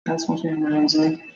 Casos confirmados, né?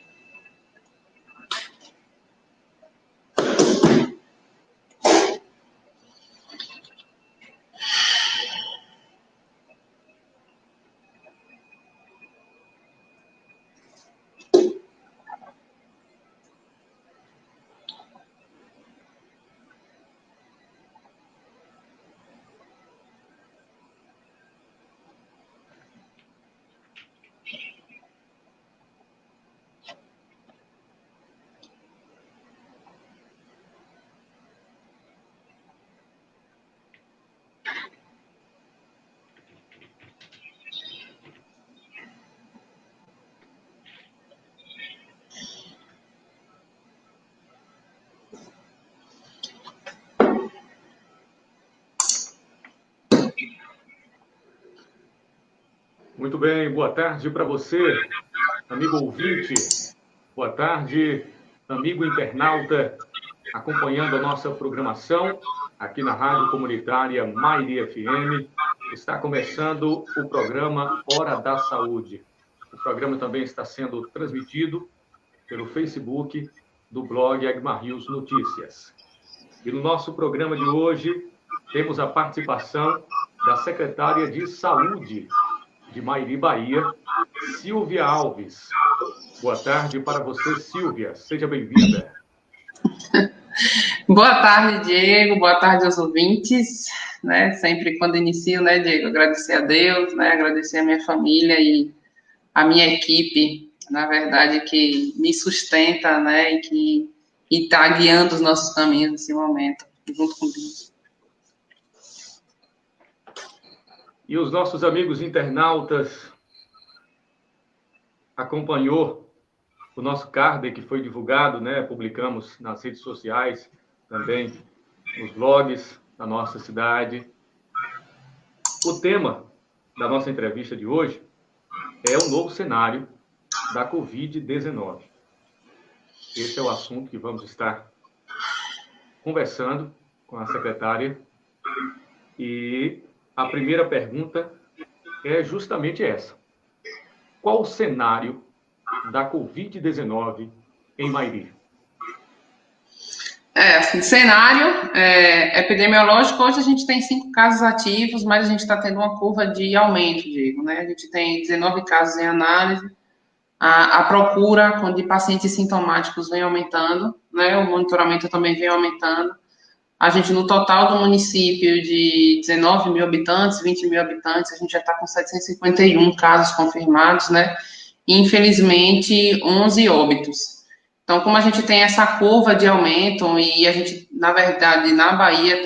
Muito bem, boa tarde para você, amigo ouvinte. Boa tarde, amigo internauta, acompanhando a nossa programação aqui na Rádio Comunitária Mairi FM. Está começando o programa Hora da Saúde. O programa também está sendo transmitido pelo Facebook do blog Agmar Rios Notícias. E no nosso programa de hoje temos a participação da secretária de Saúde de Mairi, Bahia, Silvia Alves. Boa tarde para você, Silvia. Seja bem-vinda. Boa tarde, Diego. Boa tarde aos ouvintes. Né? Sempre quando inicio, né, Diego, agradecer a Deus, né, agradecer a minha família e a minha equipe, na verdade, que me sustenta, né, e que está guiando os nossos caminhos nesse momento, junto comigo. E os nossos amigos internautas acompanhou o nosso card que foi divulgado, né? Publicamos nas redes sociais, também nos blogs da nossa cidade. O tema da nossa entrevista de hoje é o novo cenário da Covid-19. Esse é o assunto que vamos estar conversando com a secretária. E a primeira pergunta é justamente essa. Qual o cenário da Covid-19 em Mairi? Cenário epidemiológico, hoje a gente tem 5 casos ativos, mas a gente está tendo uma curva de aumento, Diego, né? A gente tem 19 casos em análise, a procura de pacientes sintomáticos vem aumentando, né? O monitoramento também vem aumentando. A gente, no total do município de 19 mil habitantes, 20 mil habitantes, a gente já está com 751 casos confirmados, né? E, infelizmente, 11 óbitos. Então, como a gente tem essa curva de aumento e a gente, na verdade, na Bahia,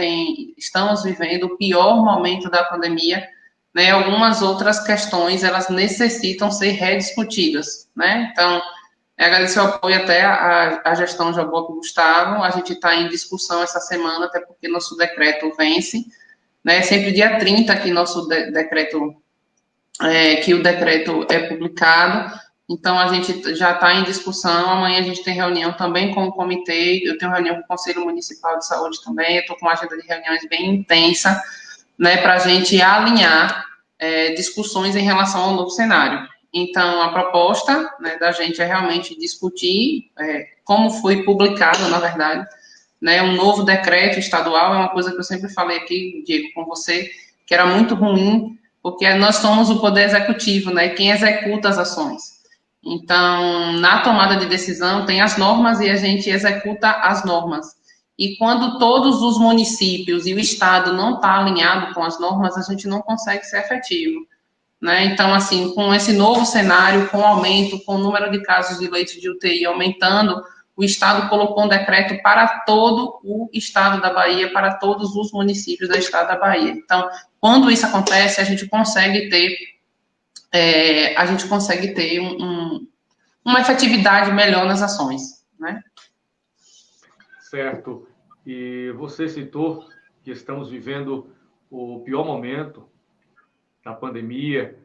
estamos vivendo o pior momento da pandemia, né? Algumas outras questões, elas necessitam ser rediscutidas, né? Então, agradecer o apoio até à gestão Joboc Gustavo. A gente está em discussão essa semana, até porque nosso decreto vence, né? Sempre dia 30 que nosso decreto, que o decreto é publicado. Então, a gente já está em discussão. Amanhã a gente tem reunião também com o comitê. Eu tenho reunião com o Conselho Municipal de Saúde também. Eu estou com uma agenda de reuniões bem intensa, né? Para a gente alinhar discussões em relação ao novo cenário. Então, a proposta, né, da gente é realmente discutir como foi publicado, na verdade, né, um novo decreto estadual. É uma coisa que eu sempre falei aqui, Diego, com você, que era muito ruim, porque nós somos o poder executivo, né, quem executa as ações. Então, na tomada de decisão, tem as normas e a gente executa as normas. E quando todos os municípios e o Estado não está alinhado com as normas, a gente não consegue ser efetivo. Né? Então, assim, com esse novo cenário, com o aumento, com o número de casos de leite de UTI aumentando, o Estado colocou um decreto para todo o Estado da Bahia, para todos os municípios do Estado da Bahia. Então, quando isso acontece, a gente consegue ter uma efetividade melhor nas ações, né? Certo. E você citou que estamos vivendo o pior momento da pandemia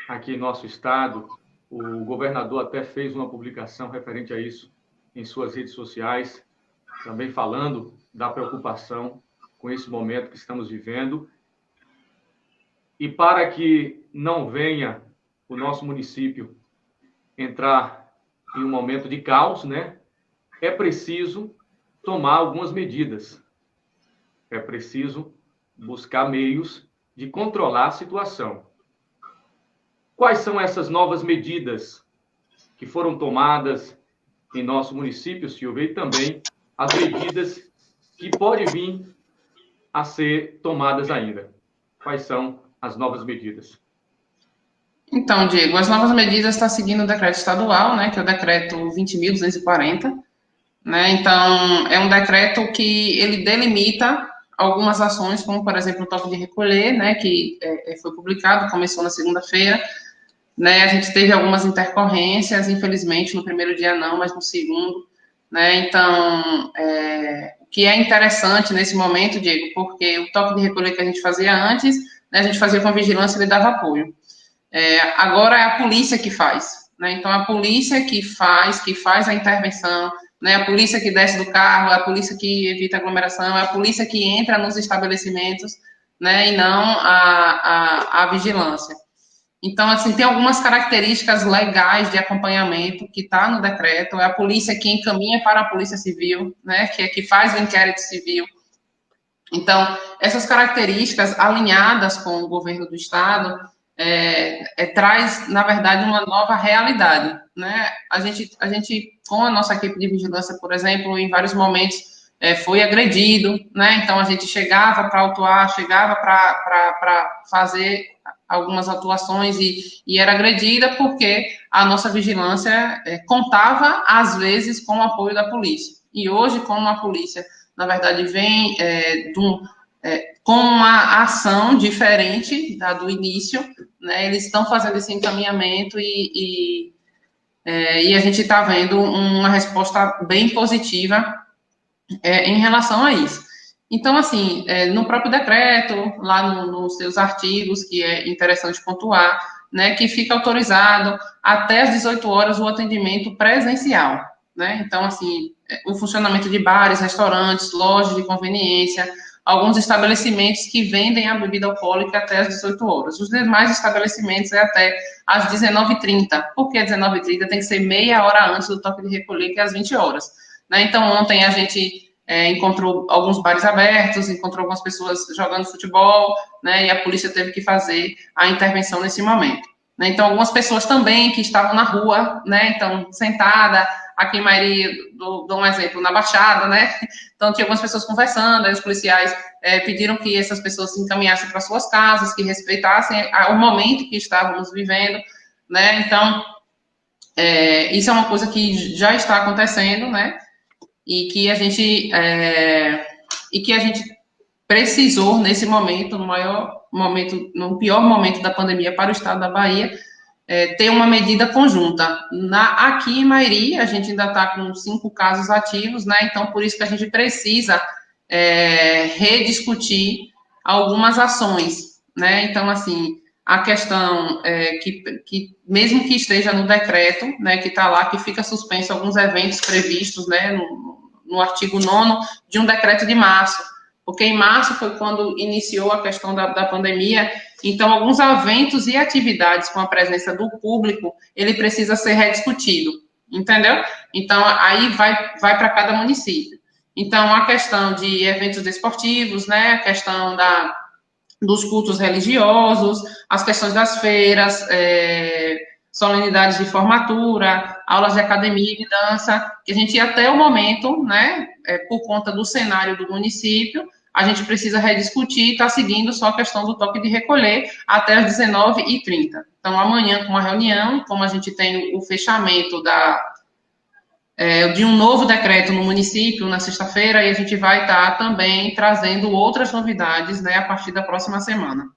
aqui em nosso estado. O governador até fez uma publicação referente a isso em suas redes sociais, também falando da preocupação com esse momento que estamos vivendo. E para que não venha o nosso município entrar em um momento de caos, né, é preciso tomar algumas medidas. É preciso buscar meios de controlar a situação. Quais são essas novas medidas que foram tomadas em nosso município, Silvia, e também as medidas que podem vir a ser tomadas ainda? Quais são as novas medidas? Então, Diego, as novas medidas estão seguindo o decreto estadual, né, que é o decreto 20.240, né, então é um decreto que ele delimita algumas ações, como, por exemplo, o toque de recolher, né, que foi publicado, começou na segunda-feira, né, a gente teve algumas intercorrências, infelizmente, no primeiro dia não, mas no segundo, né, então, o que é interessante nesse momento, Diego, porque o toque de recolher que a gente fazia antes, né, a gente fazia com a vigilância e ele dava apoio. Agora é a polícia que faz, né? Então a polícia que faz a intervenção, né? A polícia que desce do carro, é a polícia que evita aglomeração, é a polícia que entra nos estabelecimentos, né? E não a vigilância. Então, assim, tem algumas características legais de acompanhamento que está no decreto, é a polícia que encaminha para a Polícia Civil, né? Que faz o inquérito civil. Então, essas características alinhadas com o governo do Estado traz, na verdade, uma nova realidade, né? A gente, com a nossa equipe de vigilância, por exemplo, em vários momentos foi agredido, né? Então, a gente chegava para autuar, chegava para fazer algumas atuações e era agredida porque a nossa vigilância contava, às vezes, com o apoio da polícia. E hoje, como a polícia na verdade, vem com uma ação diferente da do início, né? Eles estão fazendo esse encaminhamento e a gente está vendo uma resposta bem positiva em relação a isso. Então, assim, no próprio decreto, lá nos seus artigos, que é interessante pontuar, né, que fica autorizado até às 18 horas o atendimento presencial, né? Então, assim, o funcionamento de bares, restaurantes, lojas de conveniência, alguns estabelecimentos que vendem a bebida alcoólica até às 18 horas. Os demais estabelecimentos é até às 19h30. Por que 19h30? Tem que ser meia hora antes do toque de recolher, que é às 20 horas. Né? Então, ontem a gente encontrou alguns bares abertos, encontrou algumas pessoas jogando futebol, né? E a polícia teve que fazer a intervenção nesse momento. Né? Então, algumas pessoas também que estavam na rua, né? Então, sentada, aqui em Mairi, dou um exemplo, na Baixada, né? Então, tinha algumas pessoas conversando, aí os policiais pediram que essas pessoas se encaminhassem para suas casas, que respeitassem o momento que estávamos vivendo, né? Então, isso é uma coisa que já está acontecendo, né? E que a gente precisou nesse momento, no maior momento, no pior momento da pandemia para o estado da Bahia, ter uma medida conjunta. Aqui em Mairi, a gente ainda está com 5 casos ativos, né? Então, por isso que a gente precisa rediscutir algumas ações, né? Então, assim, a questão que mesmo que esteja no decreto, né, que está lá, que fica suspenso alguns eventos previstos, né, no artigo 9º de um decreto de março, porque em março foi quando iniciou a questão da pandemia, então alguns eventos e atividades com a presença do público, ele precisa ser rediscutido, entendeu? Então, aí vai para cada município. Então, a questão de eventos desportivos, né, a questão dos cultos religiosos, as questões das feiras, solenidades de formatura, aulas de academia e de dança, que a gente, até o momento, né, por conta do cenário do município, a gente precisa rediscutir e está seguindo só a questão do toque de recolher até as 19h30. Então, amanhã, com a reunião, como a gente tem o fechamento de um novo decreto no município na sexta-feira, e a gente vai estar também trazendo outras novidades, né, a partir da próxima semana.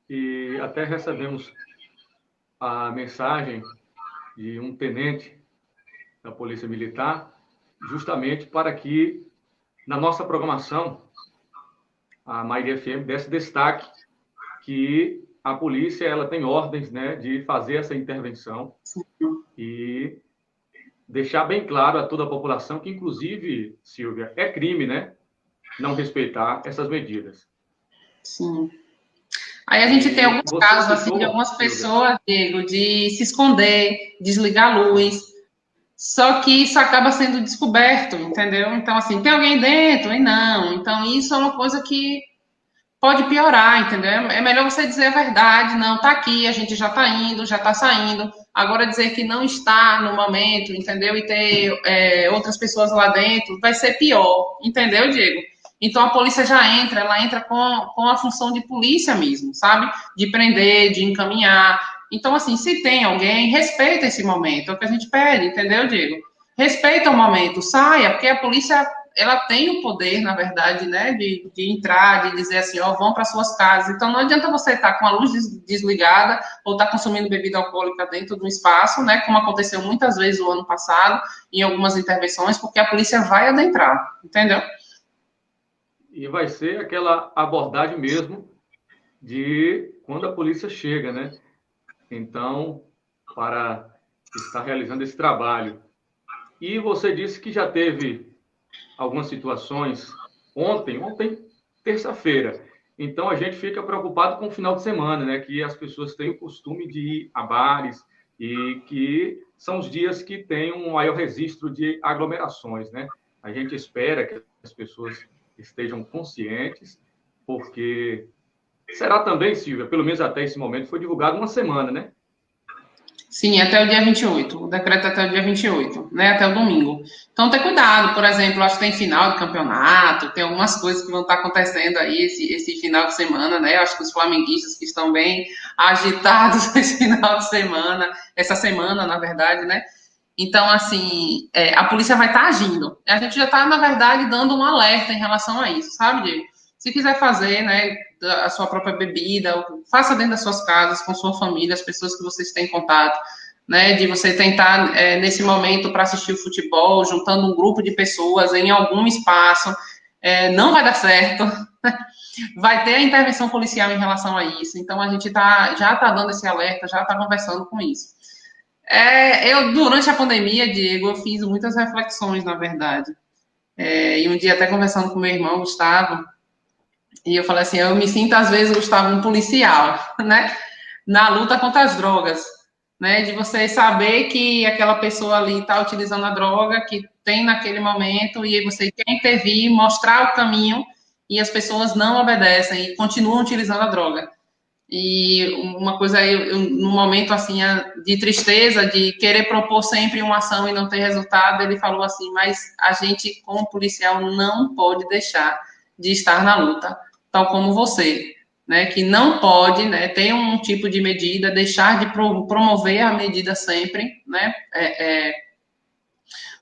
E até recebemos a mensagem de um tenente da Polícia Militar, justamente para que, na nossa programação, a Mairi FM desse destaque que a polícia ela tem ordens, né, de fazer essa intervenção. Sim. E deixar bem claro a toda a população que, inclusive, Silvia, é crime, né, não respeitar essas medidas. Sim. Aí a gente tem alguns Você casos, assim, citou, de algumas Silvia, pessoas, Diego, de se esconder, desligar a luz, só que isso acaba sendo descoberto, entendeu? Então, assim, tem alguém dentro? E não. Então, isso é uma coisa que pode piorar, entendeu? É melhor você dizer a verdade, não, tá aqui, a gente já tá indo, já tá saindo. Agora dizer que não está no momento, entendeu? E ter outras pessoas lá dentro vai ser pior, entendeu, Diego? Então a polícia já entra, ela entra com a função de polícia mesmo, sabe? De prender, de encaminhar. Então, assim, se tem alguém, respeita esse momento, é o que a gente pede, entendeu, Diego? Respeita o momento, saia, porque a polícia ela tem o poder, na verdade, né, de entrar, de dizer assim, ó, vão para suas casas. Então, não adianta você estar com a luz desligada ou estar consumindo bebida alcoólica dentro do espaço, né, como aconteceu muitas vezes o ano passado, em algumas intervenções, porque a polícia vai adentrar, entendeu? e vai ser aquela abordagem mesmo de quando a polícia chega, né? Então, para estar realizando esse trabalho. E você disse que já teve algumas situações ontem, terça-feira. Então a gente fica preocupado com o final de semana, né? Que as pessoas têm o costume de ir a bares e que são os dias que tem um maior registro de aglomerações, né? A gente espera que as pessoas estejam conscientes, porque será também, Silvia, pelo menos até esse momento, foi divulgado uma semana, né? Sim, até o dia 28. O decreto é até o dia 28, né? Até o domingo. Então, ter cuidado, por exemplo, acho que tem final de campeonato, tem algumas coisas que vão estar acontecendo aí esse final de semana, né? Eu acho que os flamenguistas que estão bem agitados esse final de semana, essa semana, na verdade, né? Então, assim, a polícia vai estar agindo. A gente já está, na verdade, dando um alerta em relação a isso, sabe, Diego? Se quiser fazer, né, a sua própria bebida, faça dentro das suas casas, com sua família, as pessoas que vocês têm contato, né, de você tentar, nesse momento, para assistir o futebol, juntando um grupo de pessoas em algum espaço, não vai dar certo. Vai ter a intervenção policial em relação a isso. Então, a gente já está dando esse alerta, já está conversando com isso. Durante a pandemia, Diego, eu fiz muitas reflexões, na verdade. E um dia, até conversando com meu irmão, Gustavo, e eu falei assim, eu me sinto, às vezes, Gustavo, um policial, né? Na luta contra as drogas, né? De você saber que aquela pessoa ali está utilizando a droga, que tem naquele momento, e aí você quer intervir, mostrar o caminho, e as pessoas não obedecem e continuam utilizando a droga. E uma coisa, num momento assim de tristeza, de querer propor sempre uma ação e não ter resultado, ele falou assim, mas a gente, como policial, não pode deixar de estar na luta, tal como você, né, que não pode, né, ter um tipo de medida, deixar de promover a medida sempre, né,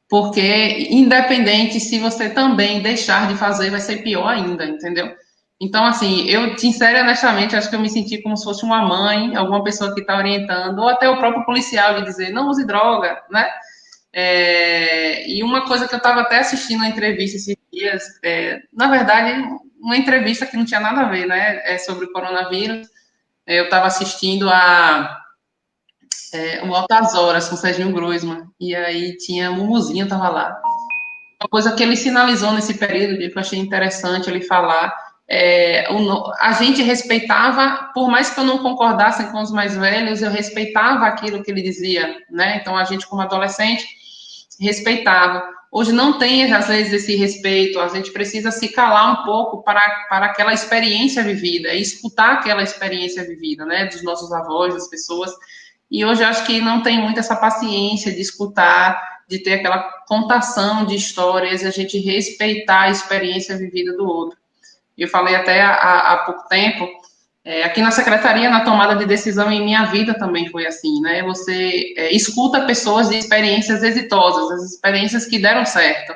porque independente se você também deixar de fazer, vai ser pior ainda, entendeu? Então, assim, eu, sincero e honestamente, acho que eu me senti como se fosse uma mãe, alguma pessoa que está orientando, ou até o próprio policial de dizer, não use droga, né? E uma coisa que eu estava até assistindo a entrevista esses dias, na verdade, uma entrevista que não tinha nada a ver, né? Sobre o coronavírus. Eu estava assistindo o Altas Horas com o Serginho Groisman, e aí tinha a Mumuzinha, estava lá. Uma coisa que ele sinalizou nesse período, que eu achei interessante ele falar, a gente respeitava, por mais que eu não concordasse com os mais velhos, eu respeitava aquilo que ele dizia, né? Então, a gente, como adolescente, respeitava. Hoje não tem, às vezes, esse respeito, a gente precisa se calar um pouco para aquela experiência vivida, e escutar aquela experiência vivida, né? Dos nossos avós, das pessoas. E hoje eu acho que não tem muito essa paciência de escutar, de ter aquela contação de histórias e a gente respeitar a experiência vivida do outro. Eu falei até há pouco tempo, aqui na secretaria, na tomada de decisão, em minha vida também foi assim, né? Você escuta pessoas de experiências exitosas, as experiências que deram certo.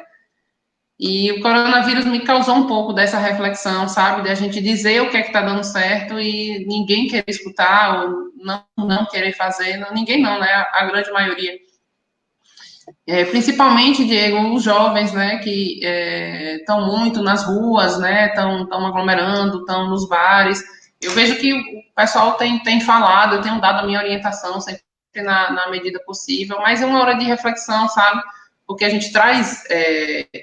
E o coronavírus me causou um pouco dessa reflexão, sabe? De a gente dizer o que é que está dando certo e ninguém querer escutar ou não querer fazer. Não, ninguém não, né? A grande maioria. Principalmente, Diego, os jovens, né? Que estão muito nas ruas, né? Estão aglomerando, estão nos bares. Eu vejo que o pessoal tem falado, eu tenho dado a minha orientação sempre na medida possível, mas é uma hora de reflexão, sabe? Porque a gente traz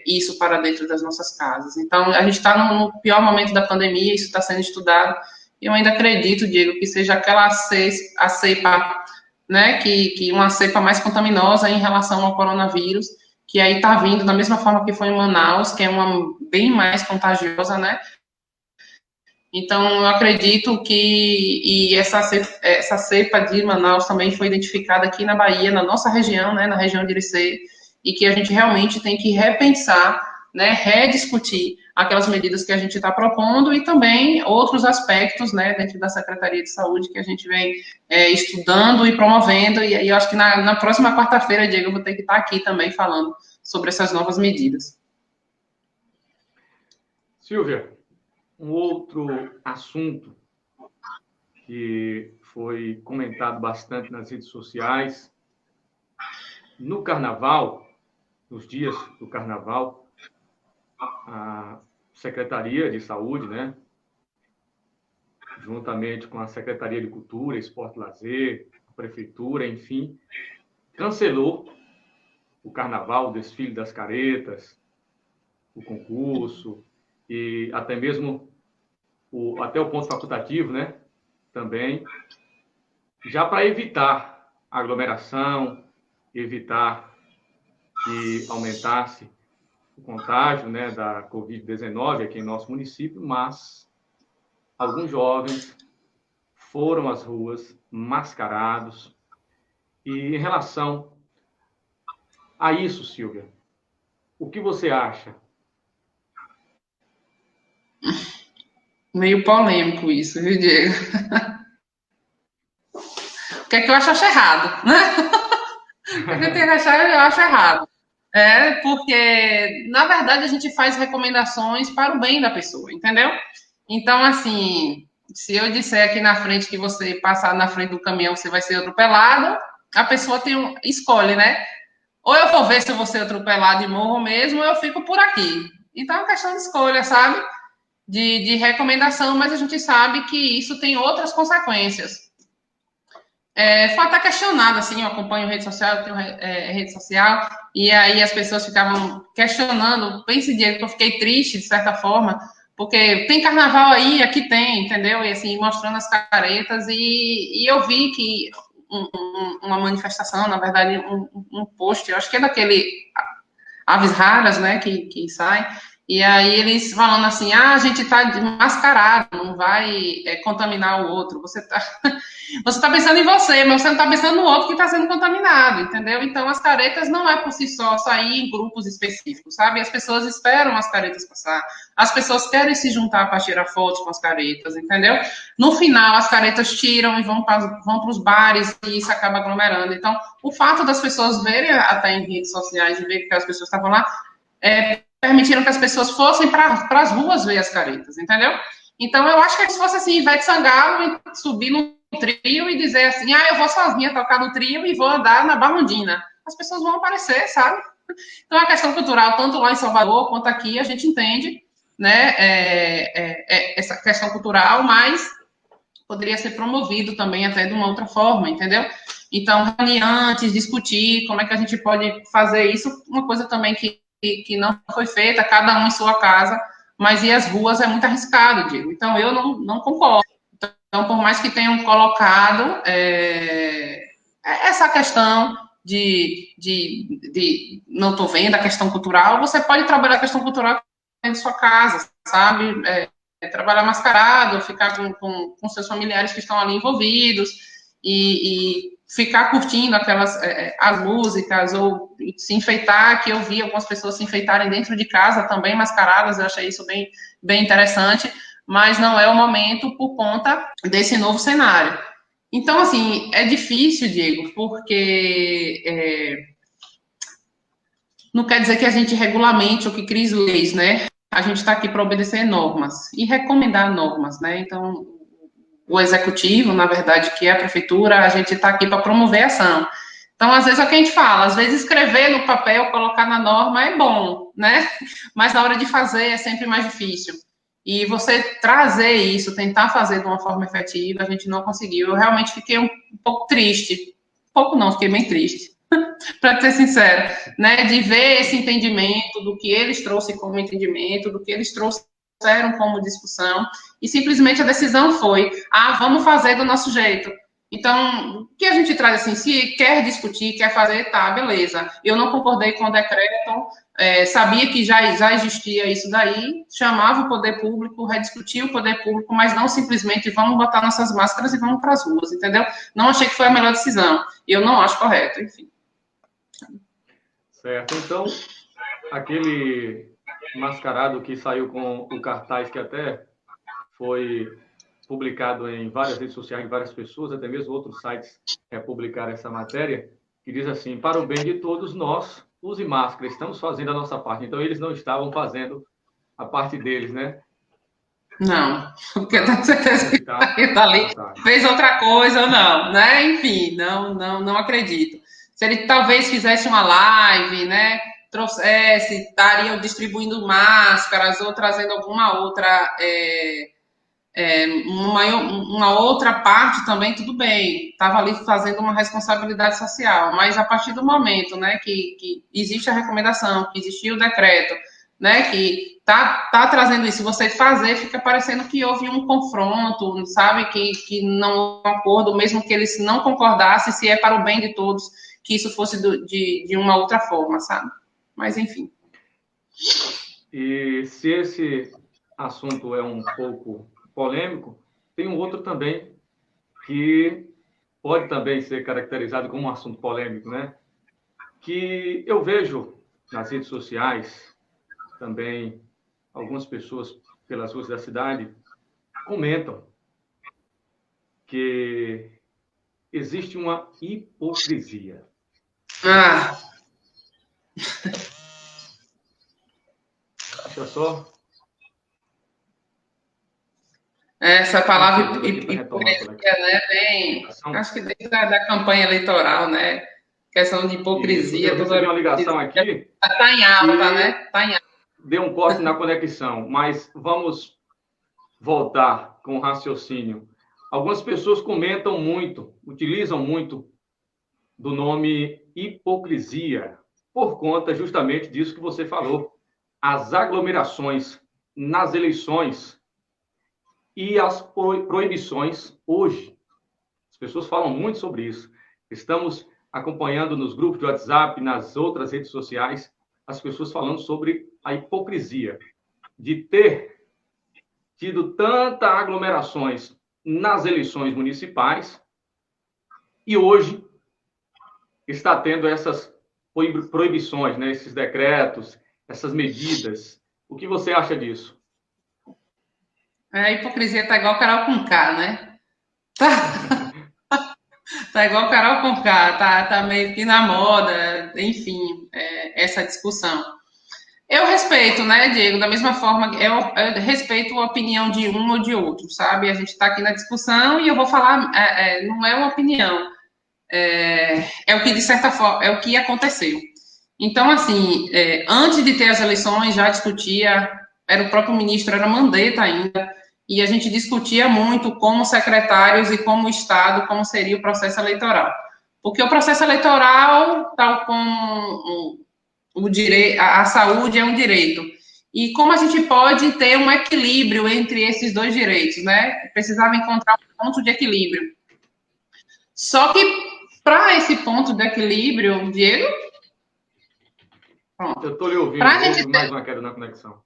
isso para dentro das nossas casas. Então, a gente está no pior momento da pandemia, isso está sendo estudado. eu ainda acredito, Diego, que seja aquela a cepa, né, que uma cepa mais contaminosa em relação ao coronavírus, que aí está vindo da mesma forma que foi em Manaus, que é uma bem mais contagiosa, né? Então, eu acredito que essa cepa de Manaus também foi identificada aqui na Bahia, na nossa região, né, na região de Irecê, e que a gente realmente tem que repensar, né, rediscutir aquelas medidas que a gente está propondo e também outros aspectos, né, dentro da Secretaria de Saúde que a gente vem estudando e promovendo, e aí eu acho que na próxima quarta-feira, Diego, eu vou ter que estar aqui também falando sobre essas novas medidas. Silvia, um outro assunto que foi comentado bastante nas redes sociais, no Carnaval, nos dias do Carnaval, a Secretaria de Saúde, né, juntamente com a Secretaria de Cultura, Esporte e Lazer, a Prefeitura, enfim, cancelou o Carnaval, o desfile das caretas, o concurso e até mesmo até o ponto facultativo, né, também, já para evitar aglomeração, evitar que aumentasse o contágio, né, da Covid-19 aqui em nosso município, mas alguns jovens foram às ruas mascarados. E em relação a isso, Silvia, o que você acha? Meio polêmico isso, viu, Diego? O que é que eu acho errado, né? O que eu tenho que achar, eu acho errado. Porque, na verdade, a gente faz recomendações para o bem da pessoa, entendeu? Então, assim, se eu disser aqui na frente que você passar na frente do caminhão, você vai ser atropelado, a pessoa escolhe, né? Ou eu vou ver se eu vou ser atropelado e morro mesmo, ou eu fico por aqui. Então, é uma questão de escolha, sabe? De recomendação, mas a gente sabe que isso tem outras consequências. Foi até questionado, assim, eu acompanho rede social, eu tenho rede social, e aí as pessoas ficavam questionando, pense, Diego, que eu fiquei triste, de certa forma, porque tem carnaval aí, aqui tem, entendeu? E assim, mostrando as caretas, e eu vi que uma manifestação, na verdade, um post, eu acho que é daquele Aves Raras, né, que sai, e aí eles falando assim, a gente tá mascarado, não vai contaminar o outro, você tá pensando em você, mas você não tá pensando no outro que está sendo contaminado, entendeu? Então, as caretas não é por si só sair em grupos específicos, sabe? As pessoas esperam as caretas passar, as pessoas querem se juntar para tirar fotos com as caretas, entendeu? No final, as caretas tiram e vão para os bares e isso acaba aglomerando. Então, o fato das pessoas verem até em redes sociais e ver que as pessoas estavam lá, permitiram que as pessoas fossem para as ruas ver as caretas, entendeu? Então, eu acho que se fosse assim, Ivete Sangalo subir no trio e dizer assim, eu vou sozinha tocar no trio e vou andar na Barrondina. As pessoas vão aparecer, sabe? Então, a questão cultural, tanto lá em Salvador quanto aqui, a gente entende, né, essa questão cultural, mas poderia ser promovido também até de uma outra forma, entendeu? Então, reunir antes, discutir como é que a gente pode fazer isso, uma coisa também que não foi feita, cada um em sua casa, mas ir às ruas é muito arriscado, Diego. Então, eu não concordo. Então, por mais que tenham colocado essa questão de não estou vendo a questão cultural, você pode trabalhar a questão cultural dentro de sua casa, sabe? Trabalhar mascarado, ficar com seus familiares que estão ali envolvidos e ficar curtindo as músicas ou se enfeitar, que eu vi algumas pessoas se enfeitarem dentro de casa também mascaradas, eu achei isso bem, bem interessante, mas não é o momento por conta desse novo cenário. Então, assim, é difícil, Diego, porque não quer dizer que a gente regulamente ou que crie leis, né? A gente está aqui para obedecer normas e recomendar normas, né? Então, o executivo, na verdade, que é a prefeitura, a gente está aqui para promover a ação. Então, às vezes é o que a gente fala, às vezes escrever no papel, colocar na norma é bom, né? Mas na hora de fazer é sempre mais difícil. E você trazer isso, tentar fazer de uma forma efetiva, a gente não conseguiu. Eu realmente fiquei um pouco triste. Um pouco não, fiquei bem triste. Para ser sincero, né, de ver esse entendimento do que eles trouxeram como entendimento, do que eles trouxeram trouxeram como discussão, e simplesmente a decisão foi, vamos fazer do nosso jeito. Então, o que a gente traz assim, se quer discutir, quer fazer, tá, beleza. Eu não concordei com o decreto, sabia que já existia isso daí, chamava o poder público, rediscutia o poder público, mas não simplesmente vamos botar nossas máscaras e vamos para as ruas, entendeu? Não achei que foi a melhor decisão. E eu não acho correto, enfim. Certo. Então, aquele mascarado que saiu com o cartaz que até foi publicado em várias redes sociais de várias pessoas, até mesmo outros sites publicaram essa matéria, que diz assim: para o bem de todos nós, use máscara, estamos fazendo a nossa parte. Então, eles não estavam fazendo a parte deles, né? Não, porque eu tenho certeza que ele ali fez outra coisa ou não, né? Enfim, não acredito. Se ele talvez fizesse uma live, né? Trouxesse, estariam distribuindo máscaras ou trazendo alguma outra, uma outra parte também, tudo bem. Estava ali fazendo uma responsabilidade social, mas a partir do momento, né, que existe a recomendação, que existiu o decreto, né, que tá trazendo isso, você fazer, fica parecendo que houve um confronto, sabe, que não houve um acordo, mesmo que eles não concordassem, se é para o bem de todos, que isso fosse de uma outra forma, sabe? Mas, enfim. E se esse assunto é um pouco polêmico, tem um outro também que pode também ser caracterizado como um assunto polêmico, né? Que eu vejo nas redes sociais, também algumas pessoas pelas ruas da cidade comentam que existe uma hipocrisia. Deixa só. Essa palavra hipocrisia, né, vem, acho que desde a campanha eleitoral, né, questão de hipocrisia. Eu recebi uma ligação aqui. Está em alta, né? Está em alta. Deu um corte na conexão, mas vamos voltar com o raciocínio. Algumas pessoas comentam muito, utilizam muito do nome hipocrisia, por conta justamente disso que você falou. As aglomerações nas eleições e as proibições hoje. As pessoas falam muito sobre isso. Estamos acompanhando nos grupos de WhatsApp, nas outras redes sociais, as pessoas falando sobre a hipocrisia de ter tido tantas aglomerações nas eleições municipais e hoje está tendo essas proibições, né? Esses decretos, essas medidas. O que você acha disso? A hipocrisia está igual Carol Conká, né? Tá igual Carol Conká, tá meio que na moda, enfim, essa discussão. Eu respeito, né, Diego, da mesma forma, eu respeito a opinião de um ou de outro, sabe? A gente está aqui na discussão e eu vou falar, não é uma opinião, é o que, de certa forma, é o que aconteceu. Então, assim, antes de ter as eleições, já discutia, era o próprio ministro, era Mandetta ainda, e a gente discutia muito como secretários e como Estado, como seria o processo eleitoral. Porque o processo eleitoral, tal como a saúde é um direito. E como a gente pode ter um equilíbrio entre esses dois direitos, né? Precisava encontrar um ponto de equilíbrio. Só que, para esse ponto de equilíbrio, Diego... Pronto. Eu estou lhe ouvindo, mais uma queda na conexão.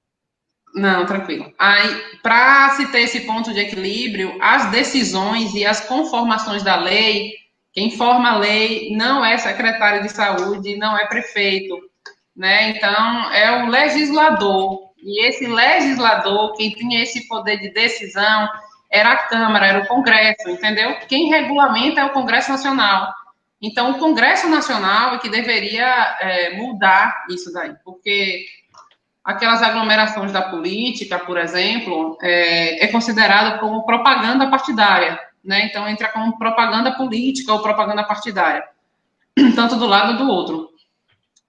Não, tranquilo. Aí, para se ter esse ponto de equilíbrio, as decisões e as conformações da lei, quem forma a lei não é secretário de saúde, não é prefeito, né? Então, é o legislador. E esse legislador, quem tinha esse poder de decisão, era a Câmara, era o Congresso, entendeu? Quem regulamenta é o Congresso Nacional. Então, o Congresso Nacional é que deveria mudar isso daí, porque aquelas aglomerações da política, por exemplo, é considerado como propaganda partidária, né? Então, entra como propaganda política ou propaganda partidária, tanto do lado do outro.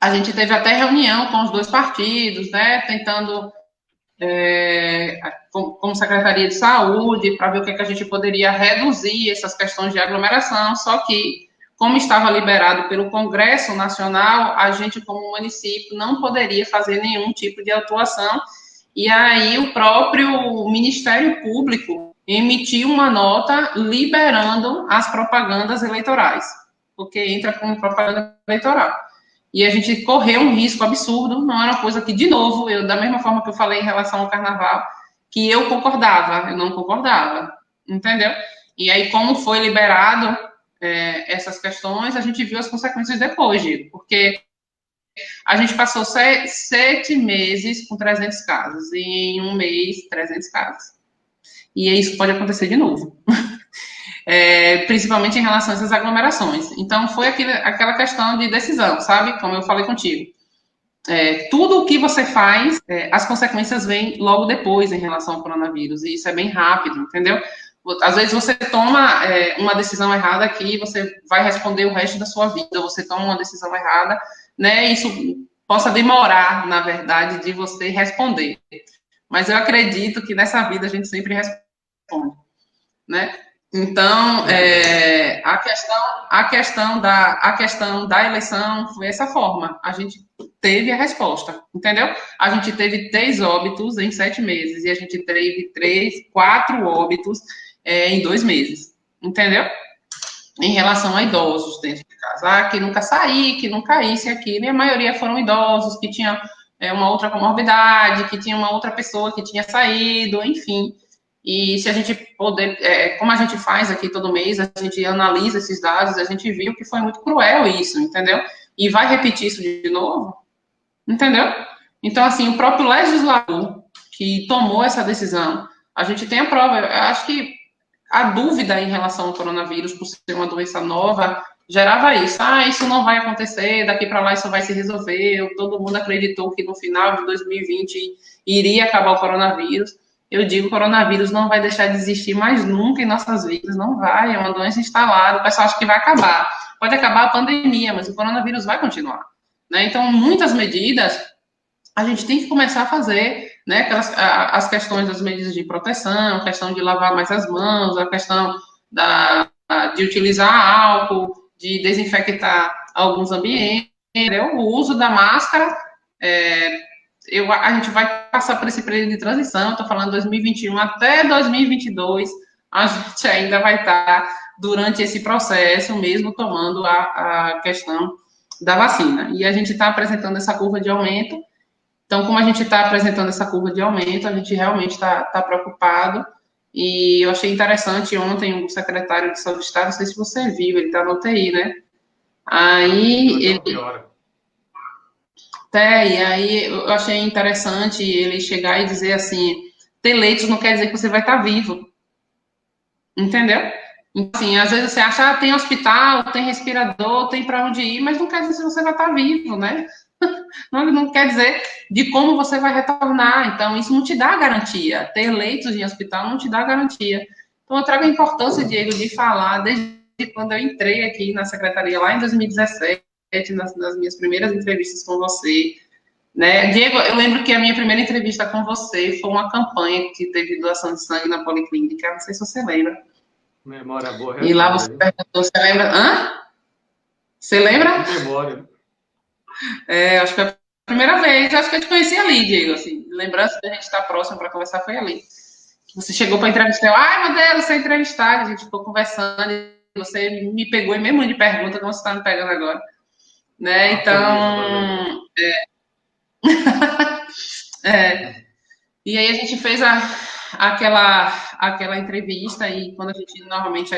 A gente teve até reunião com os dois partidos, né? Tentando, como Secretaria de Saúde, para ver o que a gente poderia reduzir essas questões de aglomeração, só que, como estava liberado pelo Congresso Nacional, a gente, como município, não poderia fazer nenhum tipo de atuação E aí o próprio Ministério Público emitiu uma nota liberando as propagandas eleitorais, porque entra como propaganda eleitoral. E a gente correu um risco absurdo, não era uma coisa que, de novo, da mesma forma que eu falei em relação ao carnaval, que eu concordava, eu não concordava, entendeu? E aí, como foi liberado essas questões, a gente viu as consequências depois, Diego, porque a gente passou 7 meses com 300 casos, e em um mês, 300 casos. E isso pode acontecer de novo. Principalmente em relação a essas aglomerações. Então, foi aquela questão de decisão, sabe? Como eu falei contigo. Tudo o que você faz, as consequências vêm logo depois em relação ao coronavírus, e isso é bem rápido, entendeu? Às vezes você toma uma decisão errada aqui, você vai responder o resto da sua vida, você toma uma decisão errada, né? Isso possa demorar, na verdade, de você responder. Mas eu acredito que nessa vida a gente sempre responde, né? Então, a questão da eleição foi essa forma. A gente teve a resposta, entendeu? A gente teve 3 óbitos em 7 meses e a gente teve 4 óbitos em 2 meses, entendeu? Em relação a idosos dentro de casa, que nunca saí, que nunca isso e aquilo, e a maioria foram idosos que tinham uma outra comorbidade, que tinha uma outra pessoa que tinha saído, enfim. E se a gente poder, como a gente faz aqui todo mês, a gente analisa esses dados, a gente viu que foi muito cruel isso, entendeu? E vai repetir isso de novo, entendeu? Então, assim, o próprio legislador que tomou essa decisão, a gente tem a prova, eu acho que a dúvida em relação ao coronavírus, por ser uma doença nova, gerava isso. Isso não vai acontecer, daqui para lá isso vai se resolver. Todo mundo acreditou que no final de 2020 iria acabar o coronavírus. Eu digo, o coronavírus não vai deixar de existir mais nunca em nossas vidas, não vai, é uma doença instalada, o pessoal acha que vai acabar. Pode acabar a pandemia, mas o coronavírus vai continuar, né? Então, muitas medidas a gente tem que começar a fazer, né? As questões das medidas de proteção, a questão de lavar mais as mãos, a questão de utilizar álcool, de desinfectar alguns ambientes, o uso da máscara. A gente vai passar por esse período de transição, estou falando 2021 até 2022, a gente ainda vai estar durante esse processo, mesmo tomando a questão da vacina. E a gente está apresentando essa curva de aumento. Então, como a gente está apresentando essa curva de aumento, a gente realmente está preocupado. E eu achei interessante ontem o secretário de Saúde do Estado, não sei se você viu, ele está no UTI, né? Aí eu achei interessante ele chegar e dizer assim, ter leitos não quer dizer que você vai estar vivo. Entendeu? Então, assim, às vezes você acha, tem hospital, tem respirador, tem para onde ir, mas não quer dizer se você vai estar vivo, né? Não quer dizer de como você vai retornar. Então, isso não te dá garantia. Ter leitos em hospital não te dá garantia. Então, eu trago a importância, Diego, de falar desde quando eu entrei aqui na secretaria, lá em 2017, nas minhas primeiras entrevistas com você, né? Diego, eu lembro que a minha primeira entrevista com você foi uma campanha que teve doação de sangue na Policlínica, não sei se você lembra. Memória boa. E lá você perguntou, você lembra? Você lembra? Memória. Acho que foi a primeira vez, acho que eu te conheci ali, Diego, assim, lembrança da gente estar próximo para conversar foi ali. Você chegou para entrevistar, meu Deus, você é entrevistada, a gente ficou conversando, e você me pegou em mesmo de pergunta, como você está me pegando agora, né? Então, e aí a gente fez aquela entrevista, e quando a gente normalmente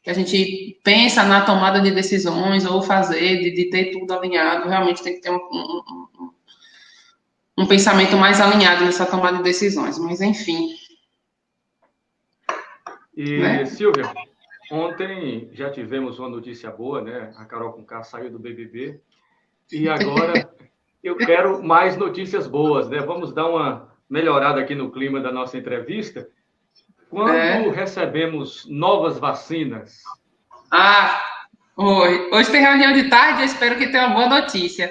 que a gente pensa na tomada de decisões ou fazer, de ter tudo alinhado, realmente tem que ter um pensamento mais alinhado nessa tomada de decisões, mas enfim. E, né? Silvia, ontem já tivemos uma notícia boa, né? A Carol Conká saiu do BBB, e agora eu quero mais notícias boas, né? Vamos dar uma melhorada aqui no clima da nossa entrevista. Quando recebemos novas vacinas? Hoje tem reunião de tarde, eu espero que tenha uma boa notícia.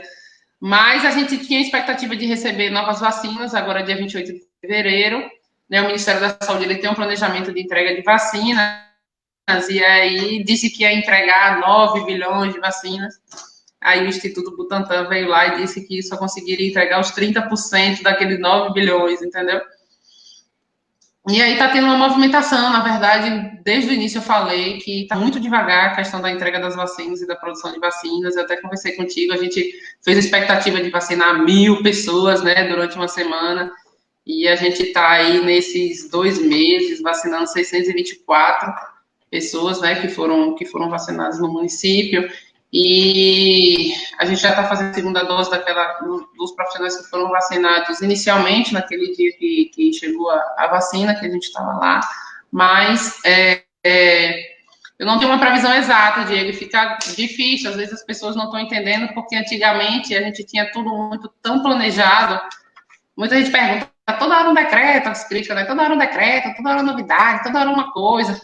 Mas a gente tinha expectativa de receber novas vacinas, agora dia 28 de fevereiro. Né, o Ministério da Saúde ele tem um planejamento de entrega de vacinas, e aí disse que ia entregar 9 bilhões de vacinas. Aí o Instituto Butantan veio lá e disse que só conseguiria entregar os 30% daqueles 9 bilhões, entendeu? E aí está tendo uma movimentação, na verdade, desde o início eu falei que está muito devagar a questão da entrega das vacinas e da produção de vacinas. Eu até conversei contigo, a gente fez a expectativa de vacinar 1.000 pessoas, né, durante uma semana, e a gente está aí nesses 2 meses vacinando 624 pessoas, né, que foram vacinadas no município. E a gente já está fazendo a segunda dose dos profissionais que foram vacinados inicialmente, naquele dia que chegou a vacina, que a gente estava lá, mas eu não tenho uma previsão exata, Diego, fica difícil, às vezes as pessoas não estão entendendo, porque antigamente a gente tinha tudo muito tão planejado. Muita gente pergunta, toda hora um decreto, as críticas, né? Toda hora um decreto, toda hora novidade, toda hora uma coisa.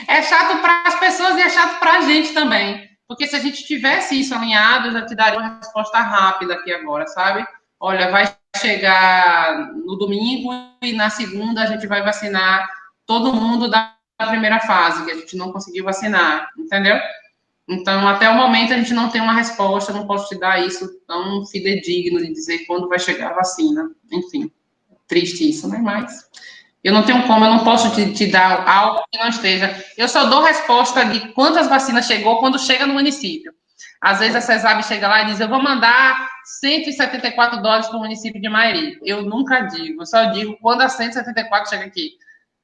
É chato para as pessoas e é chato para a gente também. Porque se a gente tivesse isso alinhado, eu já te daria uma resposta rápida aqui agora, sabe? Olha, vai chegar no domingo e na segunda a gente vai vacinar todo mundo da primeira fase, que a gente não conseguiu vacinar, entendeu? Então, até o momento, a gente não tem uma resposta, eu não posso te dar isso tão fidedigno de dizer quando vai chegar a vacina. Enfim, triste isso, né? Mas eu não tenho como, eu não posso te dar algo que não esteja. Eu só dou resposta de quantas vacinas chegou quando chega no município. Às vezes a CESAB chega lá e diz, eu vou mandar 174 doses para o município de Mairi. Eu nunca digo, eu só digo quando a 174 chega aqui.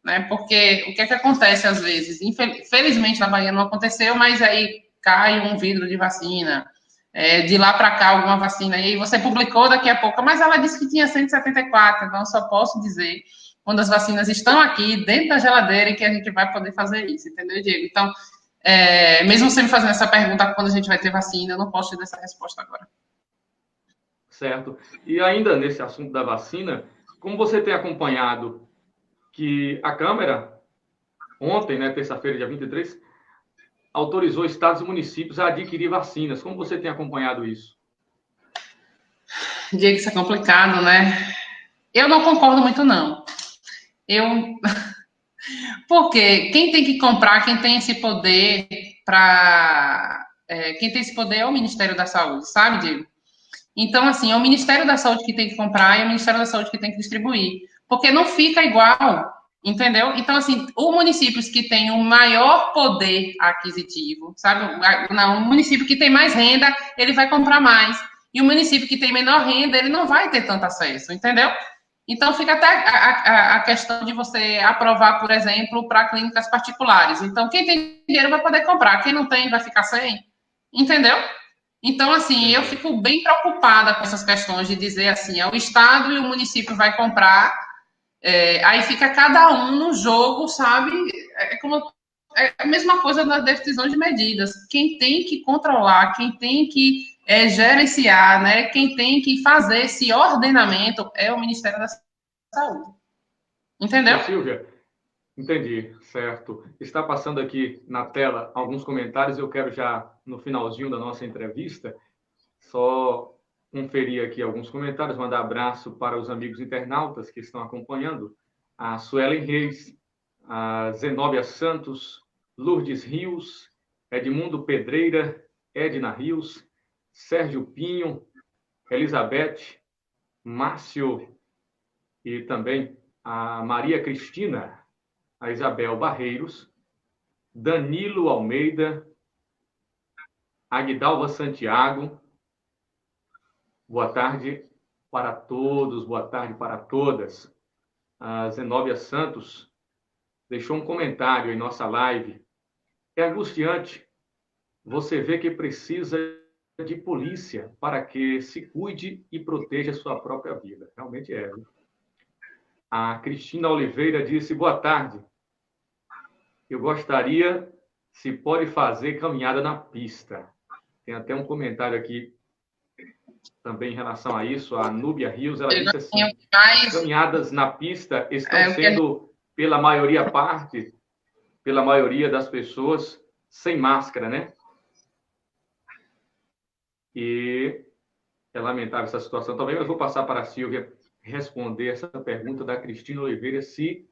Né? Porque o que é que acontece às vezes? Infelizmente na Bahia não aconteceu, mas aí cai um vidro de vacina, de lá para cá alguma vacina, e aí você publicou daqui a pouco, mas ela disse que tinha 174, então só posso dizer quando as vacinas estão aqui, dentro da geladeira, e que a gente vai poder fazer isso, entendeu, Diego? Então, mesmo você me fazendo essa pergunta quando a gente vai ter vacina, eu não posso te dar essa resposta agora. Certo. E ainda nesse assunto da vacina, como você tem acompanhado que a Câmara, ontem, né, terça-feira, dia 23, autorizou estados e municípios a adquirir vacinas. Como você tem acompanhado isso? Diego, isso é complicado, né? Eu não concordo muito, não. Porque quem tem que comprar, quem tem esse poder para... quem tem esse poder é o Ministério da Saúde, sabe, Diego? Então, assim, é o Ministério da Saúde que tem que comprar e é o Ministério da Saúde que tem que distribuir. Porque não fica igual, entendeu? Então, assim, os municípios que têm o maior poder aquisitivo, sabe? Não, o município que tem mais renda, ele vai comprar mais. E o município que tem menor renda, ele não vai ter tanto acesso, entendeu? Então, fica até a questão de você aprovar, por exemplo, para clínicas particulares. Então, quem tem dinheiro vai poder comprar, quem não tem vai ficar sem, entendeu? Então, assim, eu fico bem preocupada com essas questões de dizer assim, o Estado e o município vai comprar, aí fica cada um no jogo, sabe? É a mesma coisa na decisão de medidas. Quem tem que controlar, quem tem que gerenciar, né? Quem tem que fazer esse ordenamento é o Ministério da Saúde. Entendeu? Ô, Silvia, entendi, certo. Está passando aqui na tela alguns comentários, eu quero já, no finalzinho da nossa entrevista, só conferir aqui alguns comentários, mandar abraço para os amigos internautas que estão acompanhando, a Suelen Reis, a Zenóbia Santos, Lourdes Rios, Edmundo Pedreira, Edna Rios, Sérgio Pinho, Elizabeth, Márcio e também a Maria Cristina, a Isabel Barreiros, Danilo Almeida, Agdalva Santiago. Boa tarde para todos, boa tarde para todas. A Zenóbia Santos deixou um comentário em nossa live. É angustiante você ver que precisa de polícia para que se cuide e proteja a sua própria vida. Realmente é. Viu? A Cristina Oliveira disse, boa tarde. Eu gostaria, se pode fazer caminhada na pista. Tem até um comentário aqui também em relação a isso. A Núbia Rios, ela disse assim, as caminhadas na pista estão sendo, pela maioria das pessoas, sem máscara, né? E é lamentável essa situação também, mas vou passar para a Silvia responder essa pergunta da Cristina Oliveira, se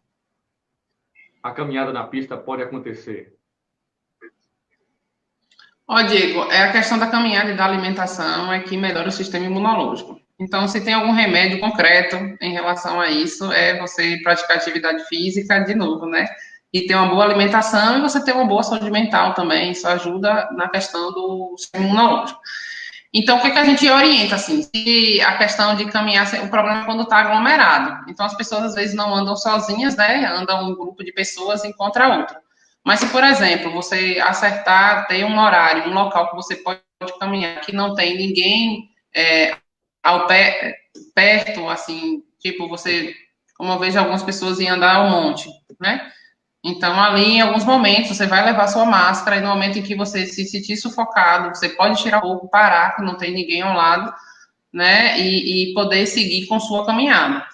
a caminhada na pista pode acontecer. Ó, Diego, é a questão da caminhada e da alimentação é que melhora o sistema imunológico. Então, se tem algum remédio concreto em relação a isso, é você praticar atividade física de novo, né? E ter uma boa alimentação e você ter uma boa saúde mental também. Isso ajuda na questão do sistema imunológico. Então, o que a gente orienta, assim, se a questão de caminhar, o problema é quando está aglomerado. Então, as pessoas, às vezes, não andam sozinhas, né? Andam um grupo de pessoas encontra outro. Mas se, por exemplo, você acertar, ter um horário, um local que você pode caminhar, que não tem ninguém perto, assim, tipo, você, como eu vejo algumas pessoas iam andar ao monte, né? Então, ali, em alguns momentos, você vai levar sua máscara, e no momento em que você se sentir sufocado, você pode tirar um pouco, parar, que não tem ninguém ao lado, né? E poder seguir com sua caminhada.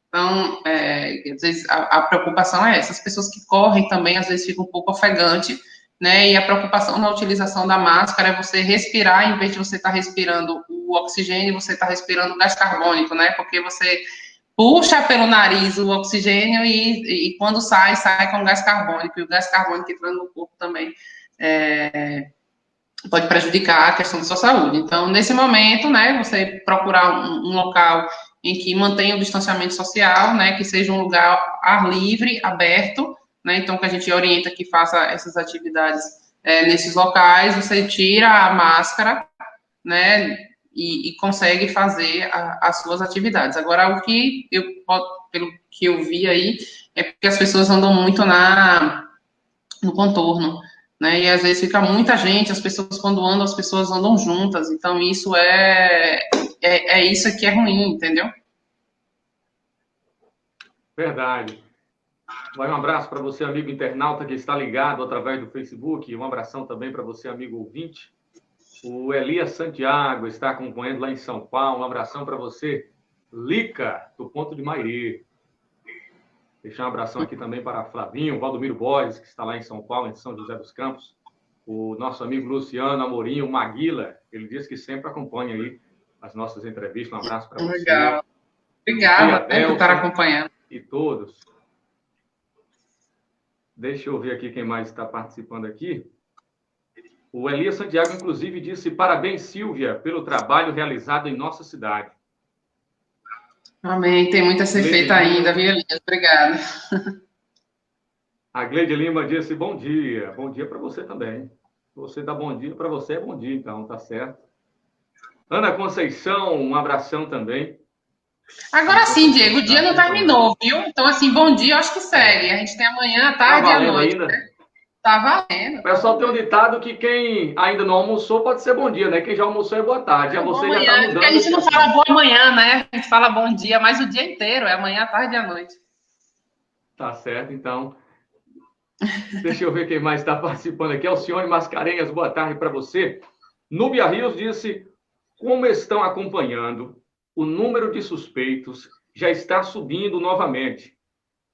Então, às vezes, a preocupação é essa. As pessoas que correm também, às vezes, ficam um pouco ofegante, né? E a preocupação na utilização da máscara é você respirar, em vez de você estar respirando o oxigênio, você está respirando o gás carbônico, né? Porque você puxa pelo nariz o oxigênio e quando sai, sai com gás carbônico. E o gás carbônico entrando no corpo também pode prejudicar a questão da sua saúde. Então, nesse momento, né, você procurar um local em que mantenha o distanciamento social, né, que seja um lugar ar livre, aberto, né, então que a gente orienta que faça essas atividades nesses locais, você tira a máscara, né, e consegue fazer as suas atividades. Agora, o que pelo que eu vi aí, é porque as pessoas andam muito no contorno, né? E às vezes fica muita gente, as pessoas quando andam, as pessoas andam juntas, então isso é isso que é ruim, entendeu? Verdade. Vai um abraço para você, amigo internauta que está ligado através do Facebook, um abração também para você, amigo ouvinte. O Elias Santiago está acompanhando lá em São Paulo, um abração para você, Lica, do Ponto de Mairi. Deixar um abração aqui também para Flavinho, Valdomiro Borges, que está lá em São Paulo, em São José dos Campos. O nosso amigo Luciano Amorim, Maguila, ele diz que sempre acompanha aí as nossas entrevistas. Um abraço para você. Legal. Obrigada por estar acompanhando. E todos. Deixa eu ver aqui quem mais está participando aqui. O Elias Santiago, inclusive, disse: parabéns, Silvia, pelo trabalho realizado em nossa cidade. Amém. Tem muito a ser feito ainda, viu, Elias? Obrigada. A Gleide Lima disse: bom dia. Bom dia para você também. Você dá bom dia para você, é bom dia, então, tá certo. Ana Conceição, um abração também. Agora sim, Diego, o dia não terminou, viu? Então, assim, bom dia, eu acho que segue. A gente tem amanhã, tarde e à noite. Ainda? Né? Tá valendo. O pessoal tem um ditado que quem ainda não almoçou pode ser bom dia, né? Quem já almoçou é boa tarde. Já você já está mudando. Porque a gente não fala boa manhã, né? A gente fala bom dia, mas o dia inteiro é amanhã, tarde e à noite. Tá certo, então. Deixa eu ver quem mais está participando aqui. Alcione Mascarenhas, boa tarde para você. Núbia Rios disse: como estão acompanhando, o número de suspeitos já está subindo novamente.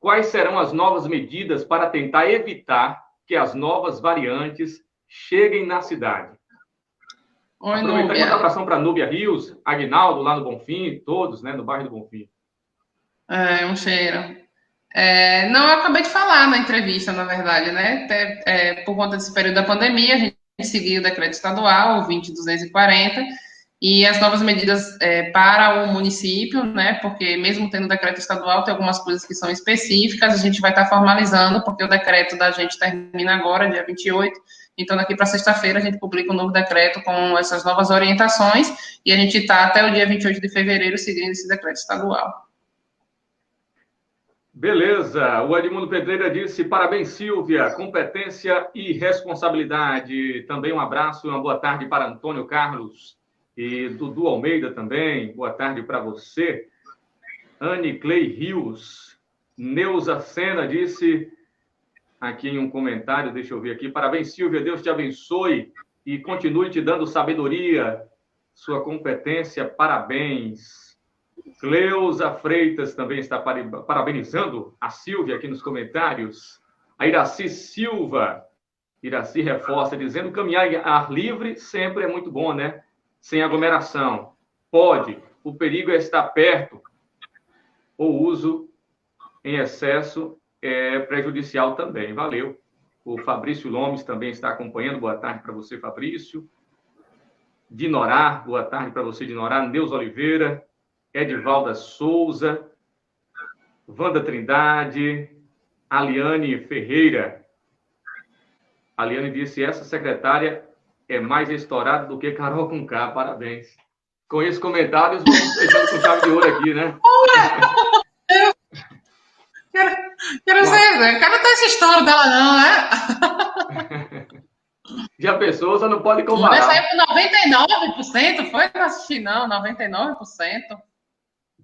Quais serão as novas medidas para tentar evitar que as novas variantes cheguem na cidade? Oi, aproveitando Núbia. Um abração para Núbia Rios, Aguinaldo, lá no Bonfim, todos, né, no bairro do Bonfim. Um cheiro. Não, eu acabei de falar na entrevista, na verdade, né? Por conta desse período da pandemia, a gente seguiu o decreto estadual, o 20.240, e as novas medidas para o município, né? Porque mesmo tendo decreto estadual, tem algumas coisas que são específicas, a gente vai estar formalizando, porque o decreto da gente termina agora, dia 28. Então, daqui para sexta-feira, a gente publica um novo decreto com essas novas orientações, e a gente está até o dia 28 de fevereiro seguindo esse decreto estadual. Beleza. O Edmundo Pedreira disse: parabéns, Silvia, competência e responsabilidade. Também um abraço e uma boa tarde para Antônio Carlos e Dudu Almeida também. Boa tarde para você. Anne Clay Rios. Neuza Sena disse aqui em um comentário, deixa eu ver aqui: parabéns, Silvia, Deus te abençoe e continue te dando sabedoria, sua competência, parabéns. Cleusa Freitas também está parabenizando a Silvia aqui nos comentários. A Iraci Silva, Iraci reforça, dizendo: caminhar em ar livre sempre é muito bom, né? Sem aglomeração. Pode, o perigo é estar perto. O uso em excesso é prejudicial também. Valeu. O Fabrício Lomes também está acompanhando. Boa tarde para você, Fabrício. Dinorá, boa tarde para você, Dinorá. Neus Oliveira, Edivalda Souza, Wanda Trindade, Aliane Ferreira. A Aliane disse, essa secretária é mais estourada do que Carol Conká. Parabéns. Com esses comentários, vamos fechando com chave de ouro aqui, né? Quero dizer, quero ter essa história dela não, né? Já pensou, você não pode comparar. Mas saiu com 99%, foi? Não assisti não, 99%.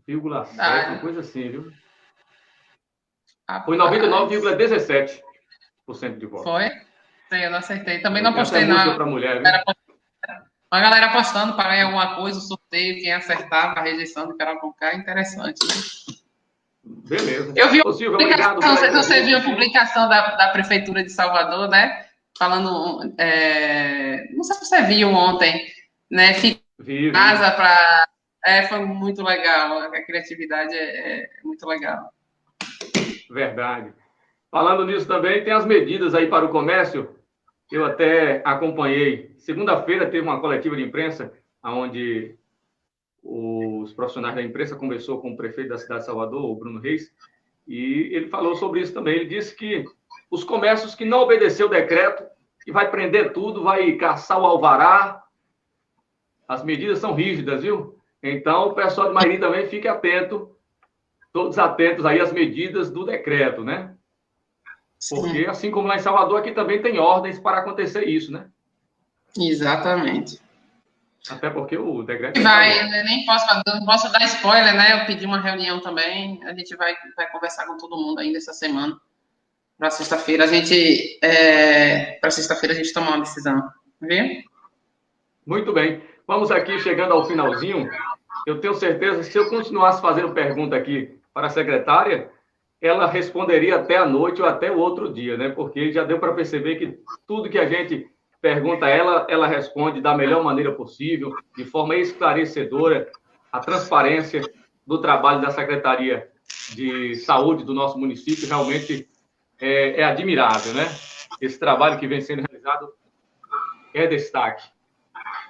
0,7, coisa assim, viu? Foi 99,17% de voto. Foi? Sei, eu não acertei. Também não postei nada. Para mulher, viu? A galera apostando para ganhar alguma coisa, o sorteio, quem acertava, a rejeição do Carol Conká, interessante, né? Beleza. Eu vi uma publicação, não sei se você viu a publicação da Prefeitura de Salvador, né? Falando, não sei se você viu ontem, né? Vi. Casa para... foi muito legal, a criatividade é muito legal. Verdade. Falando nisso também, tem as medidas aí para o comércio, eu até acompanhei. Segunda-feira teve uma coletiva de imprensa, onde os profissionais da imprensa conversou com o prefeito da cidade de Salvador, o Bruno Reis, e ele falou sobre isso também. Ele disse que os comércios que não obedeceram o decreto, que vai prender tudo, vai caçar o alvará. As medidas são rígidas, viu? Então, o pessoal de Mairi também fique atento, todos atentos aí às medidas do decreto, né? Porque, assim como lá em Salvador, aqui também tem ordens para acontecer isso, né? Exatamente. Até porque o decreto... Eu não posso dar spoiler, né? Eu pedi uma reunião também, a gente vai conversar com todo mundo ainda essa semana. Para sexta-feira a gente tomar uma decisão, viu? Muito bem. Vamos aqui chegando ao finalzinho. Eu tenho certeza que se eu continuasse fazendo pergunta aqui para a secretária, ela responderia até a noite ou até o outro dia, né? Porque já deu para perceber que tudo que a gente pergunta a ela, ela responde da melhor maneira possível, de forma esclarecedora. A transparência do trabalho da Secretaria de Saúde do nosso município realmente é admirável, né? Esse trabalho que vem sendo realizado é destaque.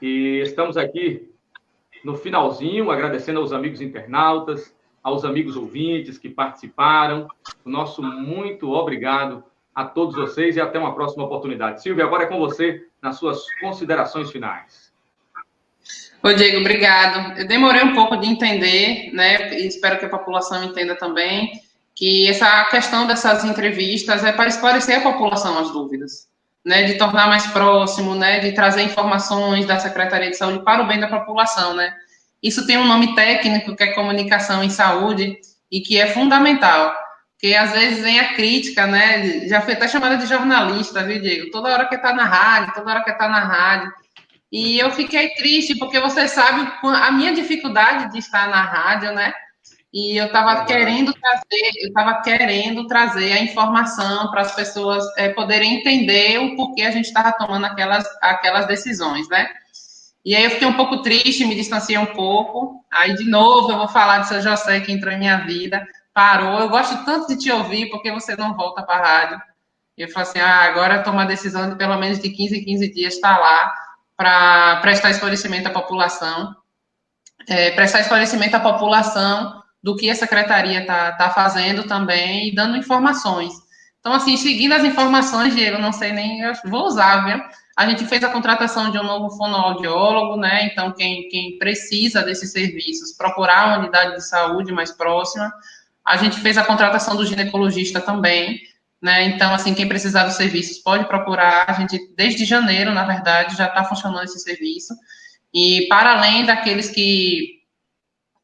E estamos aqui no finalzinho, agradecendo aos amigos internautas, aos amigos ouvintes que participaram. O nosso muito obrigado a todos vocês e até uma próxima oportunidade. Silvia, agora é com você nas suas considerações finais. Ô, Diego, obrigado. Eu demorei um pouco de entender, né? E espero que a população entenda também que essa questão dessas entrevistas é para esclarecer a população as dúvidas, né? De tornar mais próximo, né? De trazer informações da Secretaria de Saúde para o bem da população, né? Isso tem um nome técnico, que é comunicação em saúde, e que é fundamental, porque às vezes vem a crítica, né? Já foi até chamada de jornalista, viu, Diego? Toda hora que está na rádio. E eu fiquei triste, porque você sabe a minha dificuldade de estar na rádio, né? E eu estava querendo trazer a informação para as pessoas poderem entender o porquê a gente estava tomando aquelas decisões, né? E aí eu fiquei um pouco triste, me distanciei um pouco. Aí, de novo, eu vou falar de seu José, que entrou em minha vida, parou. Eu gosto tanto de te ouvir, porque você não volta para a rádio. E eu falei assim, agora eu tomo a decisão de pelo menos de 15 em 15 dias estar lá para prestar esclarecimento à população. Prestar esclarecimento à população do que a secretaria tá fazendo também e dando informações. Então, assim, seguindo as informações, Diego, não sei nem, eu vou usar, viu? A gente fez a contratação de um novo fonoaudiólogo, né? Então, quem precisa desses serviços, procurar uma unidade de saúde mais próxima. A gente fez a contratação do ginecologista também, né? Então, assim, quem precisar dos serviços pode procurar. A gente, desde janeiro, na verdade, já está funcionando esse serviço. E, para além daqueles que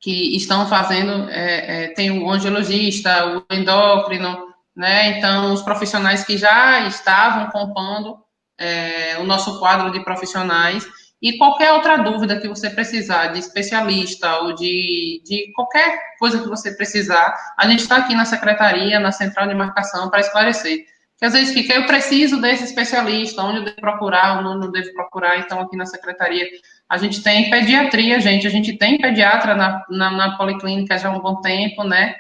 estão fazendo, tem o angiologista, o endócrino, né? Então, os profissionais que já estavam compondo o nosso quadro de profissionais, e qualquer outra dúvida que você precisar, de especialista ou de qualquer coisa que você precisar, a gente está aqui na secretaria, na central de marcação, para esclarecer. Porque às vezes fica, eu preciso desse especialista, onde eu devo procurar, onde não devo procurar. Então, aqui na secretaria, a gente tem pediatria, a gente tem pediatra na policlínica já há um bom tempo, né?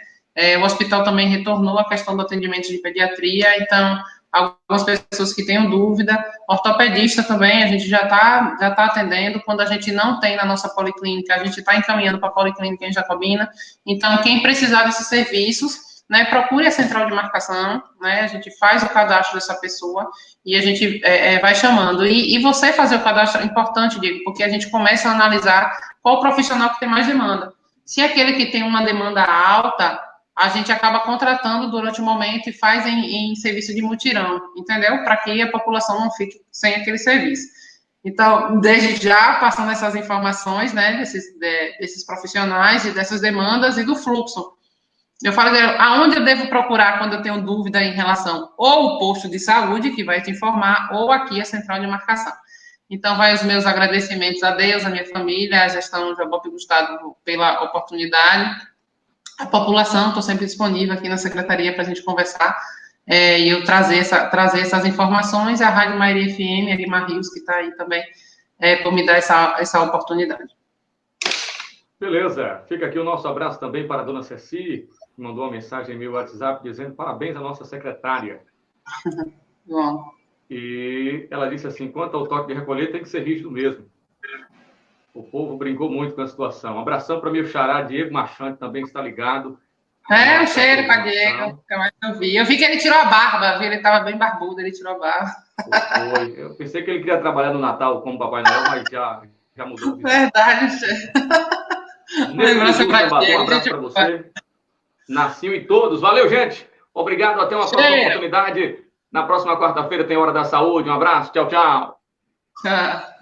O hospital também retornou a questão do atendimento de pediatria, então algumas pessoas que tenham dúvida. Ortopedista também, a gente já tá atendendo. Quando a gente não tem na nossa policlínica, a gente está encaminhando para a policlínica em Jacobina. Então, quem precisar desses serviços, né, procure a central de marcação, né, a gente faz o cadastro dessa pessoa e a gente vai chamando. E você fazer o cadastro é importante, Diego, porque a gente começa a analisar qual profissional que tem mais demanda. Se aquele que tem uma demanda alta, a gente acaba contratando durante o momento e faz em serviço de mutirão, entendeu? Para que a população não fique sem aquele serviço. Então, desde já, passando essas informações, né, desses profissionais e dessas demandas e do fluxo. Eu falo, aonde eu devo procurar quando eu tenho dúvida em relação ou o posto de saúde, que vai te informar, ou aqui a central de marcação. Então, vai os meus agradecimentos a Deus, a minha família, a gestão de Jabope Gustavo pela oportunidade. A população, estou sempre disponível aqui na secretaria para a gente conversar e eu trazer essas informações. A Rádio Mairi FM, a Lima Rios, que está aí também, por me dar essa oportunidade. Beleza. Fica aqui o nosso abraço também para a dona Ceci, que mandou uma mensagem em meu WhatsApp dizendo parabéns à nossa secretária. Bom. E ela disse assim, quanto ao toque de recolher, tem que ser rígido mesmo. O povo brincou muito com a situação. Um abração para meu xará, Diego Machante, também que está ligado. Um cheiro para Diego, que eu vi. Eu vi que ele tirou a barba, ele estava bem barbudo, ele tirou a barba. Foi. Eu pensei que ele queria trabalhar no Natal como Papai Noel, mas já mudou. Verdade, cheiro. Lembrança para Diego. Um abraço para você. Nasceu e todos. Valeu, gente. Obrigado. Até uma próxima oportunidade. Na próxima quarta-feira tem Hora da Saúde. Um abraço. Tchau, tchau. Tchau.